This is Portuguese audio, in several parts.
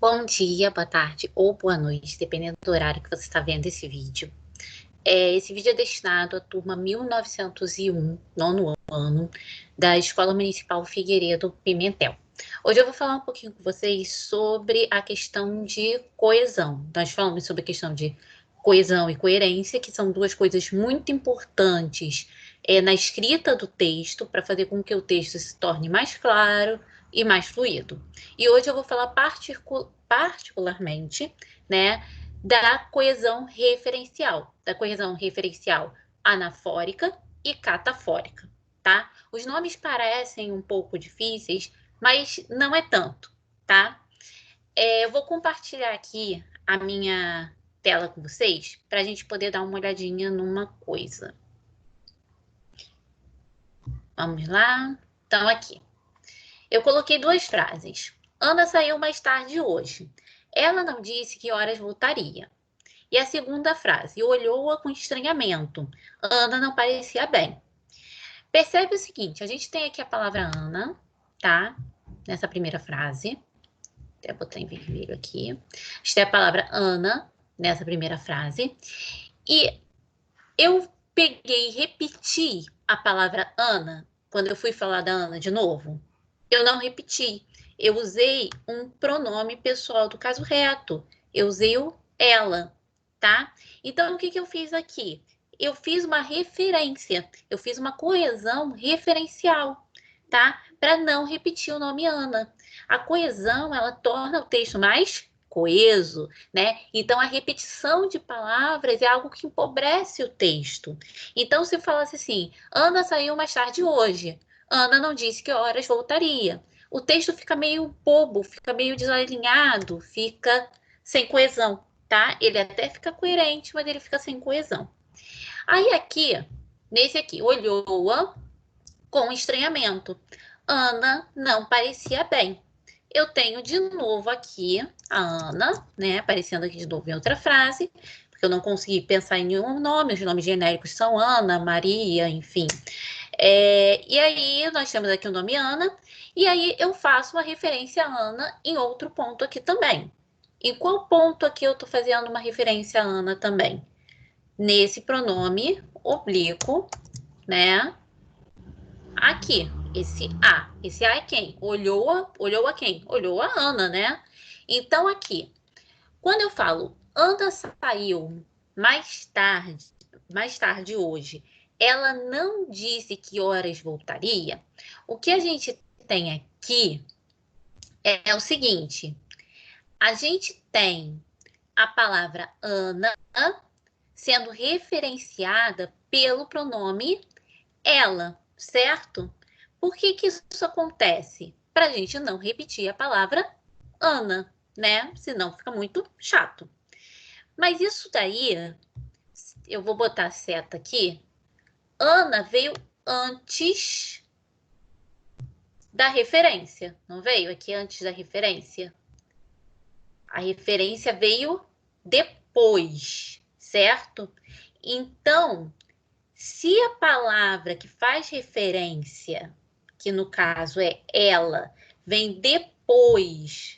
Bom dia, boa tarde ou boa noite, dependendo do horário que você está vendo esse vídeo. Esse vídeo é destinado à turma 1901, nono ano, da Escola Municipal Figueiredo Pimentel. Hoje eu vou falar um pouquinho com vocês sobre a questão de coesão. Nós falamos sobre a questão de coesão e coerência, que são duas coisas muito importantes na escrita do texto, para fazer com que o texto se torne mais claro e mais fluido. E hoje eu vou falar particularmente, né, da coesão referencial anafórica e catafórica, tá? Os nomes parecem um pouco difíceis, mas não é tanto, tá? Eu vou compartilhar aqui a minha tela com vocês para a gente poder dar uma olhadinha numa coisa. Vamos lá? Então, aqui. Eu coloquei duas frases. Ana saiu mais tarde hoje. Ela não disse que horas voltaria. E a segunda frase, olhou-a com estranhamento. Ana não parecia bem. Percebe o seguinte, a gente tem aqui a palavra Ana, tá? Nessa primeira frase. Até botar em vermelho aqui. A gente tem a palavra Ana nessa primeira frase. E eu peguei e repeti a palavra Ana quando eu fui falar da Ana de novo. Eu não repeti. Eu usei um pronome pessoal do caso reto. Eu usei o ela, tá? Então, o que eu fiz aqui? Eu fiz uma referência, eu fiz uma coesão referencial, tá? Para não repetir o nome Ana. A coesão, ela torna o texto mais coeso, né? Então, a repetição de palavras é algo que empobrece o texto. Então, se eu falasse assim, Ana saiu mais tarde hoje, Ana não disse que horas voltaria. O texto fica meio bobo, fica meio desalinhado, fica sem coesão, tá? Ele até fica coerente, mas ele fica sem coesão. Aí aqui, nesse aqui, olhou-a com estranhamento. Ana não parecia bem. Eu tenho de novo aqui a Ana, né? Aparecendo aqui de novo em outra frase, porque eu não consegui pensar em nenhum nome. Os nomes genéricos são Ana, Maria, enfim. E aí, nós temos aqui o nome Ana, e aí eu faço uma referência a Ana em outro ponto aqui também. Em qual ponto aqui eu estou fazendo uma referência a Ana também? Nesse pronome oblíquo, né? Aqui, esse A. Esse A é quem? Olhou a quem? Olhou a Ana, né? Então, aqui, quando eu falo Ana saiu mais tarde hoje, ela não disse que horas voltaria. O que a gente tem aqui é o seguinte, a gente tem a palavra Ana sendo referenciada pelo pronome ela, certo? Por que isso acontece? Para a gente não repetir a palavra Ana, né? Senão fica muito chato. Mas isso daí, eu vou botar a seta aqui, Ana veio antes da referência, não veio aqui antes da referência? A referência veio depois, certo? Então, se a palavra que faz referência, que no caso é ela, vem depois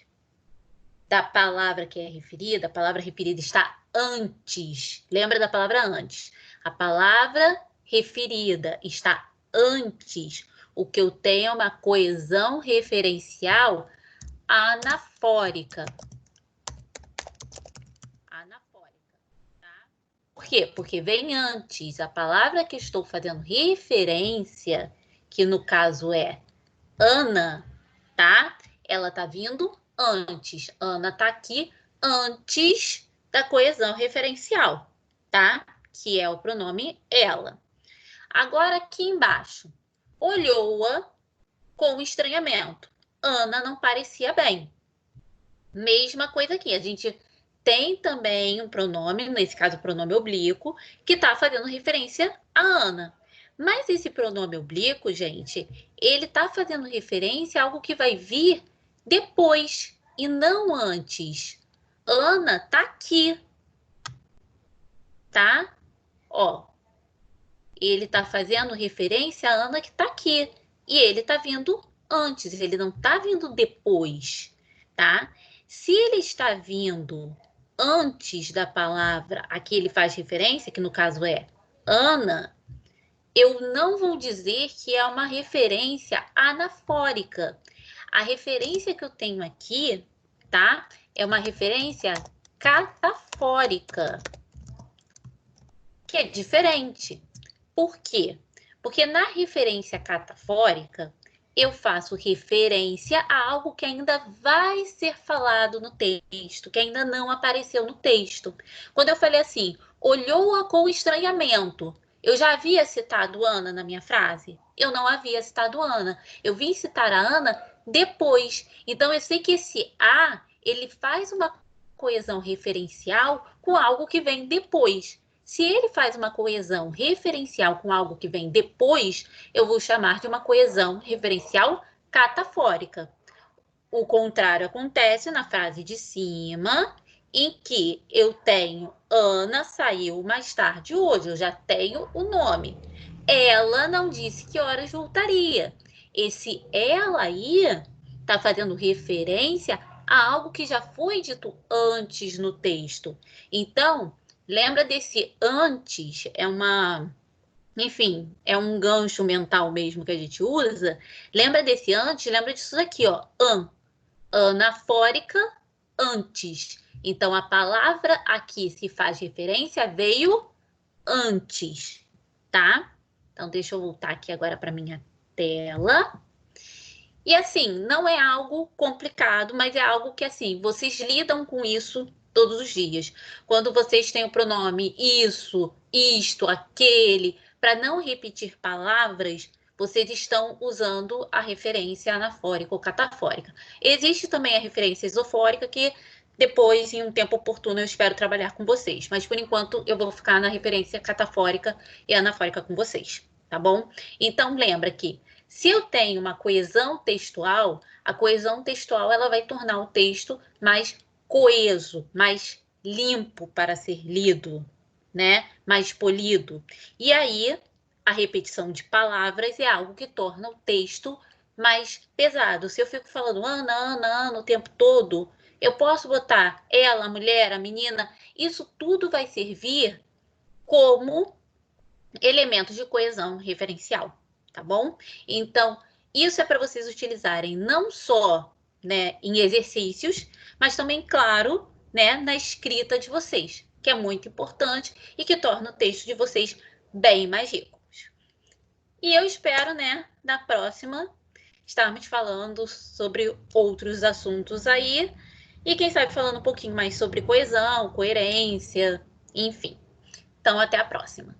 da palavra que é referida, a palavra referida está antes. Lembra da palavra antes? A palavra referida está antes. O que eu tenho é uma coesão referencial anafórica. Anafórica, tá? Por quê? Porque vem antes. A palavra que estou fazendo referência, que no caso é Ana, tá? Ela tá vindo antes. Ana tá aqui antes da coesão referencial, tá? Que é o pronome ela. Agora aqui embaixo, olhou-a com estranhamento. Ana não parecia bem. Mesma coisa aqui, a gente tem também um pronome, nesse caso o pronome oblíquo, que tá fazendo referência a Ana. Mas esse pronome oblíquo, gente, ele tá fazendo referência a algo que vai vir depois e não antes. Ana tá aqui, tá? Ó, ele tá fazendo referência a Ana que tá aqui. E ele tá vindo antes, ele não tá vindo depois, tá? Se ele está vindo antes da palavra a que ele faz referência, que no caso é Ana, eu não vou dizer que é uma referência anafórica. A referência que eu tenho aqui, tá? É uma referência catafórica, que é diferente. Por quê? Porque na referência catafórica, eu faço referência a algo que ainda vai ser falado no texto, que ainda não apareceu no texto. Quando eu falei assim, olhou-a com estranhamento, eu já havia citado Ana na minha frase? Eu não havia citado Ana. Eu vim citar a Ana depois. Então, eu sei que esse a, ele faz uma coesão referencial com algo que vem depois. Se ele faz uma coesão referencial com algo que vem depois, eu vou chamar de uma coesão referencial catafórica. O contrário acontece na frase de cima, em que eu tenho Ana saiu mais tarde hoje, eu já tenho o nome. Ela não disse que horas voltaria. Esse ela aí está fazendo referência a algo que já foi dito antes no texto. Então, lembra desse antes, enfim, é um gancho mental mesmo que a gente usa. Lembra desse antes, lembra disso daqui, ó, anafórica, antes. Então, a palavra aqui se faz referência veio antes, tá? Então, deixa eu voltar aqui agora para minha tela. E assim, não é algo complicado, mas é algo que assim, vocês lidam com isso todos os dias. Quando vocês têm o pronome isso, isto, aquele, para não repetir palavras, vocês estão usando a referência anafórica ou catafórica. Existe também a referência isofórica, que depois, em um tempo oportuno, eu espero trabalhar com vocês. Mas, por enquanto, eu vou ficar na referência catafórica e anafórica com vocês, tá bom? Então, lembra que se eu tenho uma coesão textual, a coesão textual ela vai tornar o texto mais coeso, mais limpo para ser lido, né? Mais polido. E aí, a repetição de palavras é algo que torna o texto mais pesado. Se eu fico falando Ana, Ana, Ana o tempo todo, eu posso botar ela, a mulher, a menina, isso tudo vai servir como elementos de coesão referencial, tá bom? Então, isso é para vocês utilizarem não só, né, em exercícios, mas também, claro, né, na escrita de vocês, que é muito importante e que torna o texto de vocês bem mais ricos. E eu espero, né, na próxima, estarmos falando sobre outros assuntos aí, e quem sabe falando um pouquinho mais sobre coesão, coerência, enfim. Então, até a próxima.